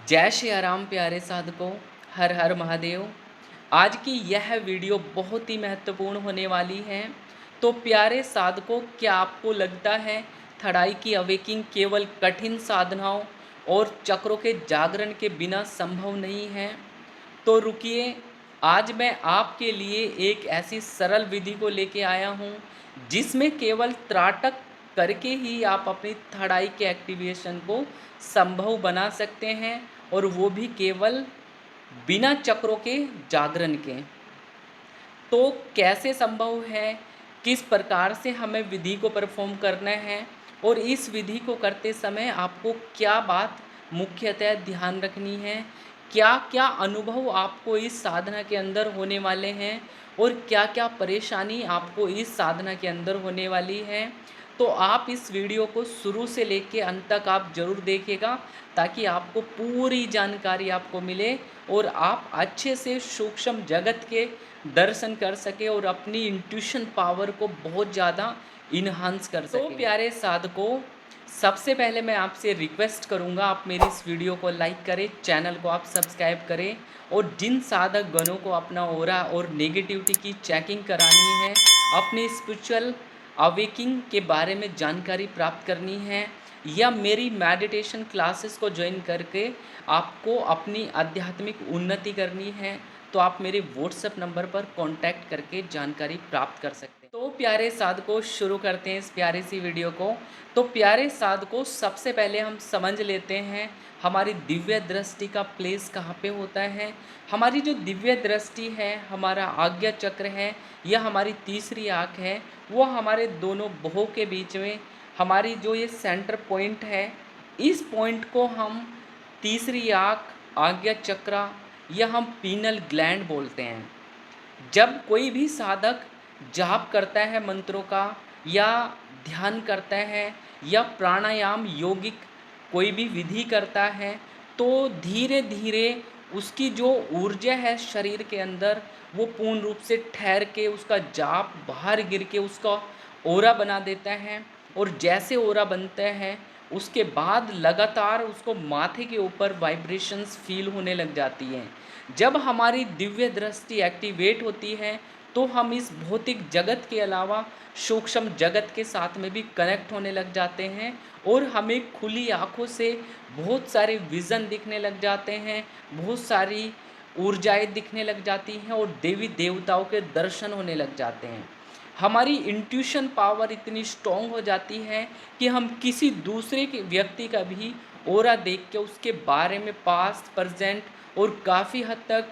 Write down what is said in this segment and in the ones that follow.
जय श्री राम प्यारे साधकों। हर हर महादेव। आज की यह वीडियो बहुत ही महत्वपूर्ण होने वाली है। तो प्यारे साधकों, क्या आपको लगता है थड़ाई की अवेकिंग केवल कठिन साधनाओं और चक्रों के जागरण के बिना संभव नहीं है? तो रुकिए, आज मैं आपके लिए एक ऐसी सरल विधि को लेके आया हूँ जिसमें केवल त्राटक करके ही आप अपनी थड़ाई के एक्टिवेशन को संभव बना सकते हैं, और वो भी केवल बिना चक्रों के जागरण के। तो कैसे संभव है, किस प्रकार से हमें विधि को परफॉर्म करना है, और इस विधि को करते समय आपको क्या बात मुख्यतः ध्यान रखनी है, क्या क्या अनुभव आपको इस साधना के अंदर होने वाले हैं, और क्या क्या परेशानी आपको इस साधना के अंदर होने वाली है। तो आप इस वीडियो को शुरू से लेकर अंत तक आप ज़रूर देखिएगा, ताकि आपको पूरी जानकारी आपको मिले और आप अच्छे से सूक्ष्म जगत के दर्शन कर सके और अपनी इंट्यूशन पावर को बहुत ज़्यादा इन्हांस कर सके। तो प्यारे साधकों, सबसे पहले मैं आपसे रिक्वेस्ट करूंगा, आप मेरी इस वीडियो को लाइक करें, चैनल को आप सब्सक्राइब करें, और जिन साधक गणों को अपना ऑरा और नेगेटिविटी की चेकिंग करानी है, अपनी स्पिरिचुअल अवेकिंग के बारे में जानकारी प्राप्त करनी है, या मेरी मेडिटेशन क्लासेस को ज्वाइन करके आपको अपनी आध्यात्मिक उन्नति करनी है, तो आप मेरे व्हाट्सएप नंबर पर कांटेक्ट करके जानकारी प्राप्त कर सकते हैं। तो प्यारे साधकों, शुरू करते हैं इस प्यारी सी वीडियो को। तो प्यारे साधकों, सबसे पहले हम समझ लेते हैं हमारी दिव्य दृष्टि का प्लेस कहाँ पे होता है। हमारी जो दिव्य दृष्टि है, हमारा आज्ञा चक्र है, यह हमारी तीसरी आँख है, वो हमारे दोनों भुवों के बीच में हमारी जो ये सेंटर पॉइंट है, इस पॉइंट को हम तीसरी आँख, आज्ञा चक्र, यह हम पीनल ग्लैंड बोलते हैं। जब कोई भी साधक जाप करता है मंत्रों का, या ध्यान करता है, या प्राणायाम योगिक कोई भी विधि करता है, तो धीरे धीरे उसकी जो ऊर्जा है शरीर के अंदर, वो पूर्ण रूप से ठहर के उसका जाप बाहर गिर के उसका ओरा बना देता है। और जैसे ओरा बनता है, उसके बाद लगातार उसको माथे के ऊपर वाइब्रेशंस फील होने लग जाती हैं। जब हमारी दिव्य दृष्टि एक्टिवेट होती है, तो हम इस भौतिक जगत के अलावा सूक्ष्म जगत के साथ में भी कनेक्ट होने लग जाते हैं, और हमें खुली आँखों से बहुत सारे विज़न दिखने लग जाते हैं, बहुत सारी ऊर्जाएं दिखने लग जाती हैं, और देवी देवताओं के दर्शन होने लग जाते हैं। हमारी इंट्यूशन पावर इतनी स्ट्रॉन्ग हो जाती है कि हम किसी दूसरे के व्यक्ति का भी ऑरा देख के उसके बारे में पास्ट, प्रेजेंट और काफ़ी हद तक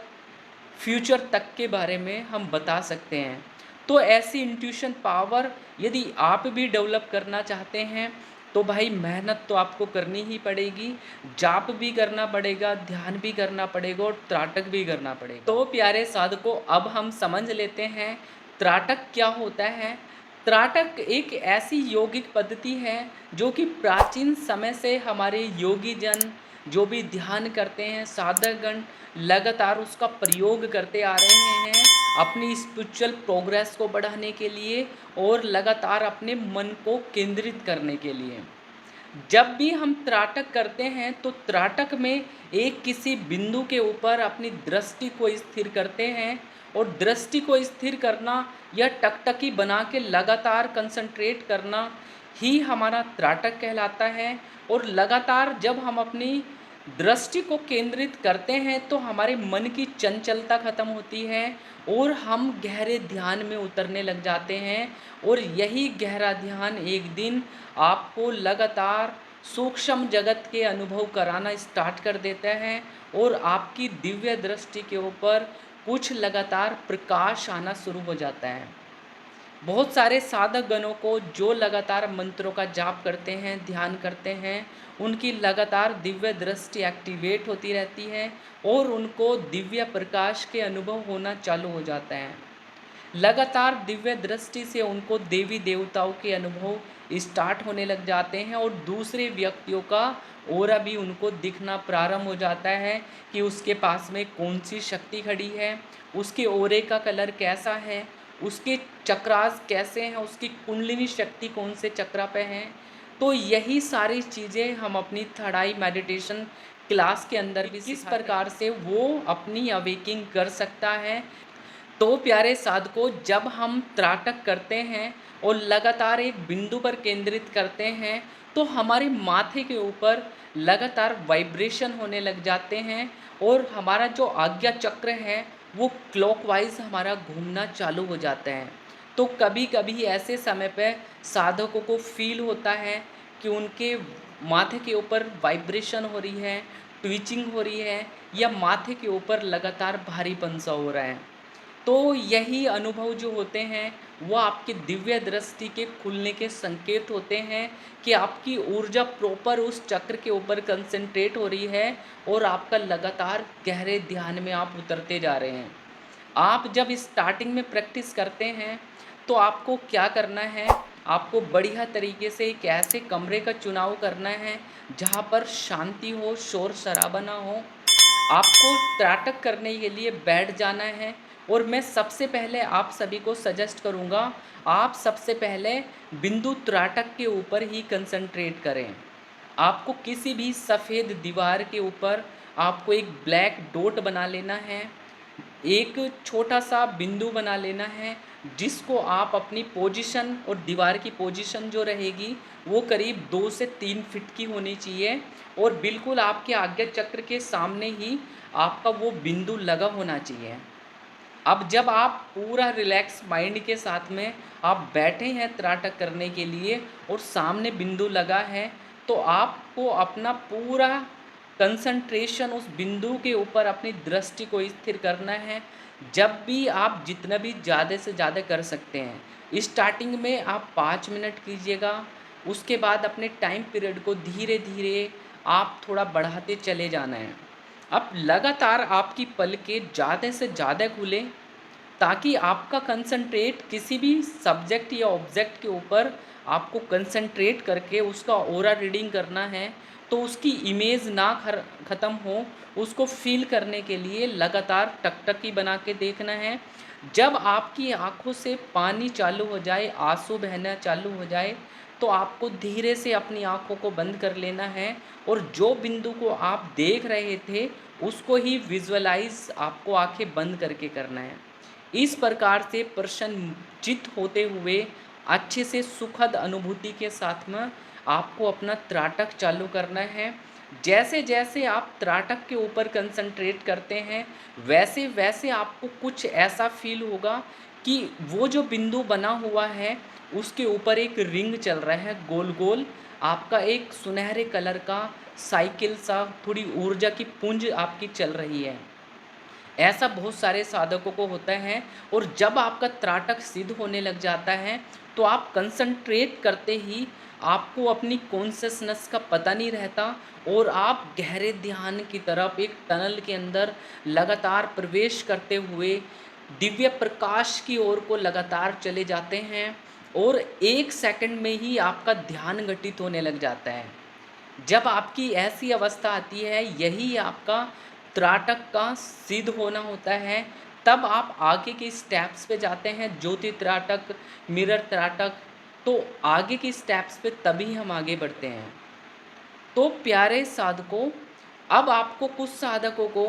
फ्यूचर तक के बारे में हम बता सकते हैं। तो ऐसी इंट्यूशन पावर यदि आप भी डेवलप करना चाहते हैं, तो भाई मेहनत तो आपको करनी ही पड़ेगी, जाप भी करना पड़ेगा, ध्यान भी करना पड़ेगा, और त्राटक भी करना पड़ेगा। तो प्यारे साधकों, अब हम समझ लेते हैं त्राटक क्या होता है। त्राटक एक ऐसी यौगिक पद्धति है जो कि प्राचीन समय से हमारे योगी जन जो भी ध्यान करते हैं, साधकगण लगातार उसका प्रयोग करते आ रहे हैं अपनी स्पिरिचुअल प्रोग्रेस को बढ़ाने के लिए, और लगातार अपने मन को केंद्रित करने के लिए। जब भी हम त्राटक करते हैं, तो त्राटक में एक किसी बिंदु के ऊपर अपनी दृष्टि को स्थिर करते हैं, और दृष्टि को स्थिर करना या टकटकी बना के लगातार कंसंट्रेट करना ही हमारा त्राटक कहलाता है। और लगातार जब हम अपनी दृष्टि को केंद्रित करते हैं, तो हमारे मन की चंचलता खत्म होती है, और हम गहरे ध्यान में उतरने लग जाते हैं। और यही गहरा ध्यान एक दिन आपको लगातार सूक्ष्म जगत के अनुभव कराना स्टार्ट कर देता है, और आपकी दिव्य दृष्टि के ऊपर कुछ लगातार प्रकाश आना शुरू हो जाता है। बहुत सारे साधक गणों को जो लगातार मंत्रों का जाप करते हैं, ध्यान करते हैं, उनकी लगातार दिव्य दृष्टि एक्टिवेट होती रहती है, और उनको दिव्य प्रकाश के अनुभव होना चालू हो जाता है। लगातार दिव्य दृष्टि से उनको देवी देवताओं के अनुभव स्टार्ट होने लग जाते हैं, और दूसरे व्यक्तियों का ऑरा भी उनको दिखना प्रारंभ हो जाता है कि उसके पास में कौन सी शक्ति खड़ी है, उसके ऑरे का कलर कैसा है, उसके चक्रास कैसे हैं, उसकी कुंडलिनी शक्ति कौन से चक्रा पे हैं। तो यही सारी चीज़ें हम अपनी थर्ड आई मेडिटेशन क्लास के अंदर भी किस प्रकार से वो अपनी अवेकिंग कर सकता है। तो प्यारे साधकों, जब हम त्राटक करते हैं और लगातार एक बिंदु पर केंद्रित करते हैं तो हमारे माथे के ऊपर लगातार वाइब्रेशन होने लग जाते हैं और हमारा जो आज्ञा चक्र है वो क्लॉकवाइज हमारा घूमना चालू हो जाता है। तो कभी कभी ऐसे समय पे साधकों को फील होता है कि उनके माथे के ऊपर वाइब्रेशन हो रही है, ट्विचिंग हो रही है, या माथे के ऊपर लगातार भारीपन सा हो रहा है। तो यही अनुभव जो होते हैं वो आपके दिव्य दृष्टि के खुलने के संकेत होते हैं कि आपकी ऊर्जा प्रॉपर उस चक्र के ऊपर कंसंट्रेट हो रही है और आपका लगातार गहरे ध्यान में आप उतरते जा रहे हैं। आप जब स्टार्टिंग में प्रैक्टिस करते हैं तो आपको क्या करना है, आपको बढ़िया तरीके से एक ऐसे कमरे का चुनाव करना है जहाँ पर शांति हो, शोर शराबा ना हो। आपको त्राटक करने के लिए बैठ जाना है और मैं सबसे पहले आप सभी को सजेस्ट करूँगा, आप सबसे पहले बिंदु त्राटक के ऊपर ही कंसंट्रेट करें। आपको किसी भी सफ़ेद दीवार के ऊपर आपको एक ब्लैक डॉट बना लेना है, एक छोटा सा बिंदु बना लेना है जिसको आप अपनी पोजीशन, और दीवार की पोजीशन जो रहेगी वो करीब 2 से 3 फीट की होनी चाहिए और बिल्कुल आपके आज्ञा चक्र के सामने ही आपका वो बिंदु लगा होना चाहिए। अब जब आप पूरा रिलैक्स माइंड के साथ में आप बैठे हैं त्राटक करने के लिए और सामने बिंदु लगा है, तो आपको अपना पूरा कंसंट्रेशन उस बिंदु के ऊपर अपनी दृष्टि को स्थिर करना है। जब भी आप जितना भी ज़्यादा से ज़्यादा कर सकते हैं, स्टार्टिंग में आप 5 मिनट कीजिएगा, उसके बाद अपने टाइम पीरियड को धीरे धीरे आप थोड़ा बढ़ाते चले जाना है। अब लगातार आपकी पलकें ज़्यादा से ज़्यादा खुलें ताकि आपका कंसंट्रेट किसी भी सब्जेक्ट या ऑब्जेक्ट के ऊपर आपको कंसंट्रेट करके उसका ऑरा रीडिंग करना है, तो उसकी इमेज ना ख़त्म हो, उसको फील करने के लिए लगातार टकटकी बना के देखना है। जब आपकी आँखों से पानी चालू हो जाए, आंसू बहना चालू हो जाए, तो आपको धीरे से अपनी आँखों को बंद कर लेना है और जो बिंदु को आप देख रहे थे उसको ही विजुअलाइज आपको आँखें बंद करके करना है। इस प्रकार से प्रसन्नचित्त होते हुए अच्छे से सुखद अनुभूति के साथ में आपको अपना त्राटक चालू करना है। जैसे जैसे आप त्राटक के ऊपर कंसंट्रेट करते हैं वैसे वैसे आपको कुछ ऐसा फील होगा कि वो जो बिंदु बना हुआ है उसके ऊपर एक रिंग चल रहा है गोल गोल, आपका एक सुनहरे कलर का साइकिल सा, थोड़ी ऊर्जा की पुंज आपकी चल रही है। ऐसा बहुत सारे साधकों को होता है और जब आपका त्राटक सिद्ध होने लग जाता है तो आप कंसंट्रेट करते ही आपको अपनी कॉन्शसनेस का पता नहीं रहता और आप गहरे ध्यान की तरफ एक टनल के अंदर लगातार प्रवेश करते हुए दिव्य प्रकाश की ओर को लगातार चले जाते हैं और 1 सेकंड में ही आपका ध्यान घटित होने लग जाता है। जब आपकी ऐसी अवस्था आती है, यही आपका त्राटक का सिद्ध होना होता है। तब आप आगे के स्टेप्स पे जाते हैं, ज्योति त्राटक, मिरर त्राटक। तो आगे की स्टेप्स पे तभी हम आगे बढ़ते हैं। तो प्यारे साधकों, अब आपको कुछ साधकों को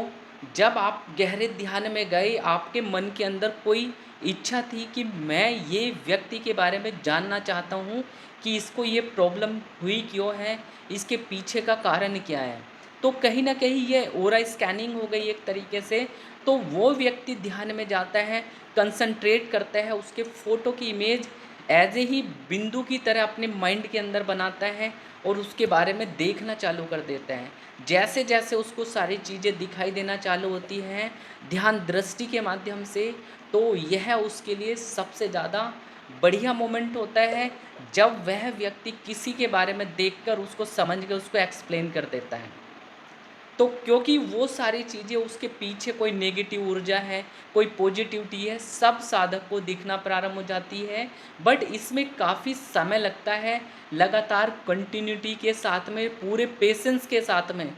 जब आप गहरे ध्यान में गए, आपके मन के अंदर कोई इच्छा थी कि मैं ये व्यक्ति के बारे में जानना चाहता हूँ कि इसको ये प्रॉब्लम हुई क्यों है, इसके पीछे का कारण क्या है। तो कहीं ना कहीं ये ओरा स्कैनिंग हो गई एक तरीके से। तो वो व्यक्ति ध्यान में जाता है, कंसंट्रेट करता है, उसके फ़ोटो की इमेज एज ए ही बिंदु की तरह अपने माइंड के अंदर बनाता है और उसके बारे में देखना चालू कर देता है। जैसे जैसे उसको सारी चीज़ें दिखाई देना चालू होती हैं ध्यान दृष्टि के माध्यम से, तो यह उसके लिए सबसे ज़्यादा बढ़िया मोमेंट होता है जब वह व्यक्ति किसी के बारे में देखकर उसको समझ के उसको एक्सप्लेन कर देता है। तो क्योंकि वो सारी चीज़ें उसके पीछे कोई नेगेटिव ऊर्जा है, कोई पॉजिटिविटी है, सब साधक को दिखना प्रारंभ हो जाती है। बट इसमें काफ़ी समय लगता है, लगातार कंटिन्यूटी के साथ में, पूरे पेशेंस के साथ में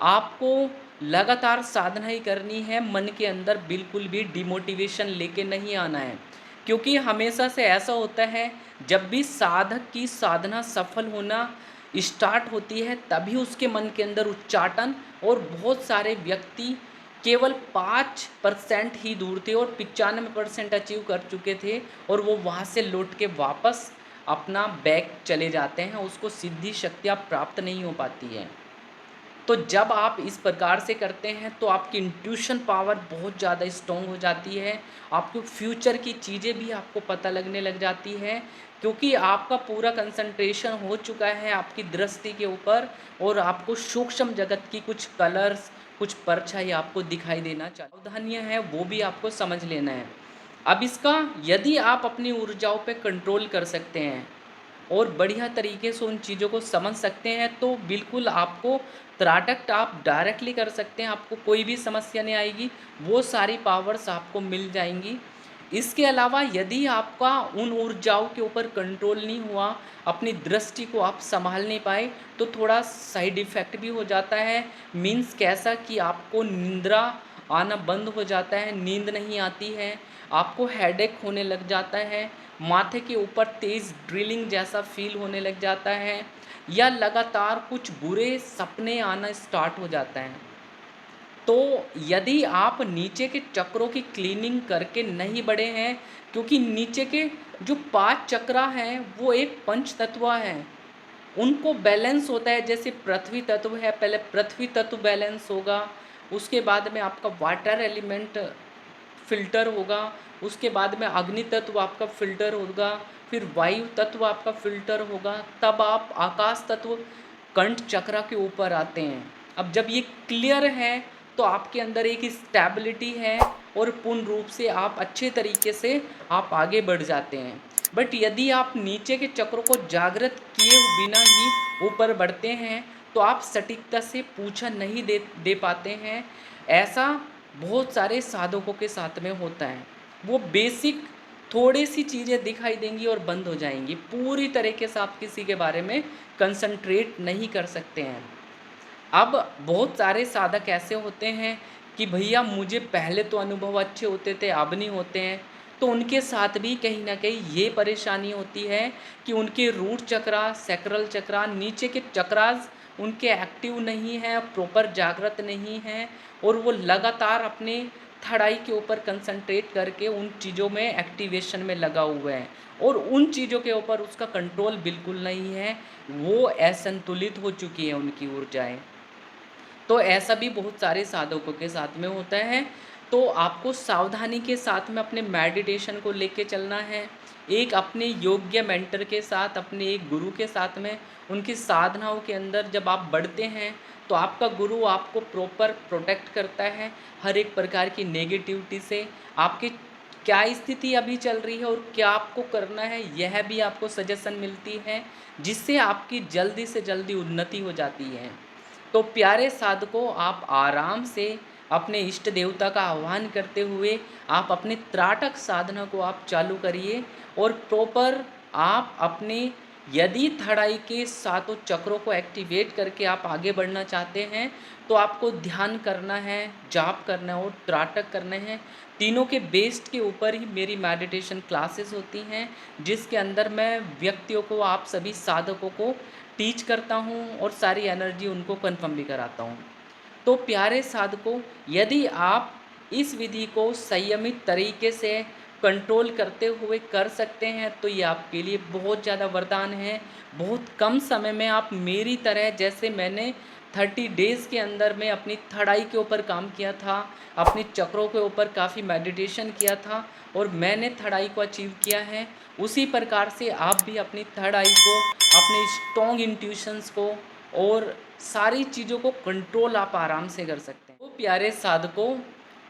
आपको लगातार साधना ही करनी है। मन के अंदर बिल्कुल भी डिमोटिवेशन लेके नहीं आना है, क्योंकि हमेशा से ऐसा होता है जब भी साधक की साधना सफल होना स्टार्ट होती है तभी उसके मन के अंदर उच्चाटन, और बहुत सारे व्यक्ति केवल 5% ही दूर थे और 95% अचीव कर चुके थे, और वो वहाँ से लौट के वापस अपना बैक चले जाते हैं, उसको सिद्धि शक्तियाँ प्राप्त नहीं हो पाती है। तो जब आप इस प्रकार से करते हैं तो आपकी इंट्यूशन पावर बहुत ज़्यादा स्ट्रॉन्ग हो जाती है, आपको फ्यूचर की चीज़ें भी आपको पता लगने लग जाती है, क्योंकि आपका पूरा कंसंट्रेशन हो चुका है आपकी दृष्टि के ऊपर, और आपको सूक्ष्म जगत की कुछ कलर्स, कुछ परछाई आपको दिखाई देना चाहिए। सावधानियाँ हैं वो भी आपको समझ लेना है। अब इसका यदि आप अपनी ऊर्जाओं पे कंट्रोल कर सकते हैं और बढ़िया तरीके से उन चीज़ों को समझ सकते हैं, तो बिल्कुल आपको त्राटक आप डायरेक्टली कर सकते हैं, आपको कोई भी समस्या नहीं आएगी, वो सारी पावर्स आपको मिल जाएंगी। इसके अलावा यदि आपका उन ऊर्जाओं के ऊपर कंट्रोल नहीं हुआ, अपनी दृष्टि को आप संभाल नहीं पाए, तो थोड़ा साइड इफ़ेक्ट भी हो जाता है। मीन्स कैसा कि आपको निंद्रा आना बंद हो जाता है, नींद नहीं आती है, आपको हेडेक होने लग जाता है, माथे के ऊपर तेज़ ड्रिलिंग जैसा फील होने लग जाता है, या लगातार कुछ बुरे सपने आना स्टार्ट हो जाता है। तो यदि आप नीचे के चक्रों की क्लीनिंग करके नहीं बढ़े हैं, क्योंकि नीचे के जो 5 चक्रा हैं वो एक पंच तत्व हैं, उनको बैलेंस होता है। जैसे पृथ्वी तत्व है, पहले पृथ्वी तत्व बैलेंस होगा, उसके बाद में आपका वाटर एलिमेंट फ़िल्टर होगा, उसके बाद में अग्नि तत्व आपका फ़िल्टर होगा, फिर वायु तत्व आपका फ़िल्टर होगा, तब आप आकाश तत्व कंठ चक्र के ऊपर आते हैं। अब जब ये क्लियर है तो आपके अंदर एक स्टेबिलिटी है, और पूर्ण रूप से आप अच्छे तरीके से आप आगे बढ़ जाते हैं। बट यदि आप नीचे के चक्रों को जागृत किए बिना ही ऊपर बढ़ते हैं, तो आप सटीकता से पूछा नहीं दे पाते हैं। ऐसा बहुत सारे साधकों के साथ में होता है। वो बेसिक थोड़ी सी चीज़ें दिखाई देंगी और बंद हो जाएंगी, पूरी तरीके से आप किसी के बारे में कंसंट्रेट नहीं कर सकते हैं। अब बहुत सारे साधक ऐसे होते हैं कि भैया मुझे पहले तो अनुभव अच्छे होते थे, अब नहीं होते हैं, तो उनके साथ भी कहीं ना कहीं ये परेशानी होती है कि उनके रूट चक्रा, सैक्रल चक्रा, नीचे के चक्रास उनके एक्टिव नहीं हैं, प्रॉपर जागृत नहीं हैं, और वो लगातार अपने थड़ाई के ऊपर कंसंट्रेट करके उन चीज़ों में एक्टिवेशन में लगा हुआ है, और उन चीज़ों के ऊपर उसका कंट्रोल बिल्कुल नहीं है, वो असंतुलित हो चुकी है उनकी ऊर्जाएं। तो ऐसा भी बहुत सारे साधकों के साथ में होता है। तो आपको सावधानी के साथ में अपने मेडिटेशन को लेके चलना है, एक अपने योग्य मेंटर के साथ, अपने एक गुरु के साथ में, उनकी साधनाओं के अंदर जब आप बढ़ते हैं तो आपका गुरु आपको प्रॉपर प्रोटेक्ट करता है हर एक प्रकार की नेगेटिविटी से। आपकी क्या स्थिति अभी चल रही है और क्या आपको करना है, यह भी आपको सजेशन मिलती है, जिससे आपकी जल्दी से जल्दी उन्नति हो जाती है। तो प्यारे साधकों, आप आराम से अपने इष्ट देवता का आह्वान करते हुए आप अपने त्राटक साधना को आप चालू करिए, और प्रॉपर आप अपने यदि थड़ाई के सातों चक्रों को एक्टिवेट करके आप आगे बढ़ना चाहते हैं, तो आपको ध्यान करना है, जाप करना है और त्राटक करने हैं। तीनों के बेस्ड के ऊपर ही मेरी मेडिटेशन क्लासेस होती हैं, जिसके अंदर मैं व्यक्तियों को, आप सभी साधकों को टीच करता हूँ और सारी एनर्जी उनको कन्फर्म भी कराता हूँ। तो प्यारे साधकों, यदि आप इस विधि को संयमित तरीके से कंट्रोल करते हुए कर सकते हैं, तो ये आपके लिए बहुत ज़्यादा वरदान है। बहुत कम समय में आप मेरी तरह, जैसे मैंने 30 डेज़ के अंदर में अपनी थर्ड आई के ऊपर काम किया था, अपने चक्रों के ऊपर काफ़ी मेडिटेशन किया था, और मैंने थर्ड आई को अचीव किया है, उसी प्रकार से आप भी अपनी थर्ड आई को, अपने स्ट्रॉन्ग इंट्यूशंस को और सारी चीज़ों को कंट्रोल आप आराम से कर सकते हैं। तो प्यारे साधकों,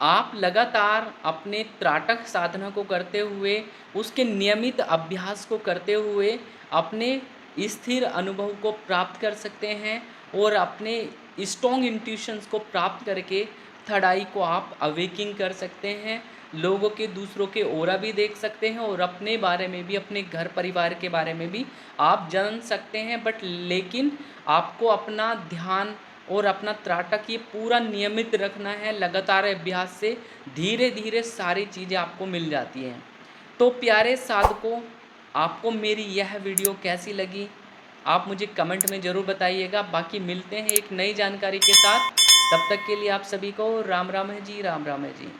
आप लगातार अपने त्राटक साधना को करते हुए, उसके नियमित अभ्यास को करते हुए अपने स्थिर अनुभव को प्राप्त कर सकते हैं, और अपने स्ट्रॉन्ग इंट्यूशंस को प्राप्त करके थर्ड आई को आप अवेकिंग कर सकते हैं। लोगों के, दूसरों के ऑरा भी देख सकते हैं, और अपने बारे में भी, अपने घर परिवार के बारे में भी आप जान सकते हैं। बट लेकिन आपको अपना ध्यान और अपना त्राटक ये पूरा नियमित रखना है। लगातार अभ्यास से धीरे धीरे सारी चीज़ें आपको मिल जाती हैं। तो प्यारे साधकों, आपको मेरी यह वीडियो कैसी लगी? आप मुझे कमेंट में ज़रूर बताइएगा। बाकी मिलते हैं एक नई जानकारी के साथ, तब तक के लिए आप सभी को राम राम है जी, राम राम है जी।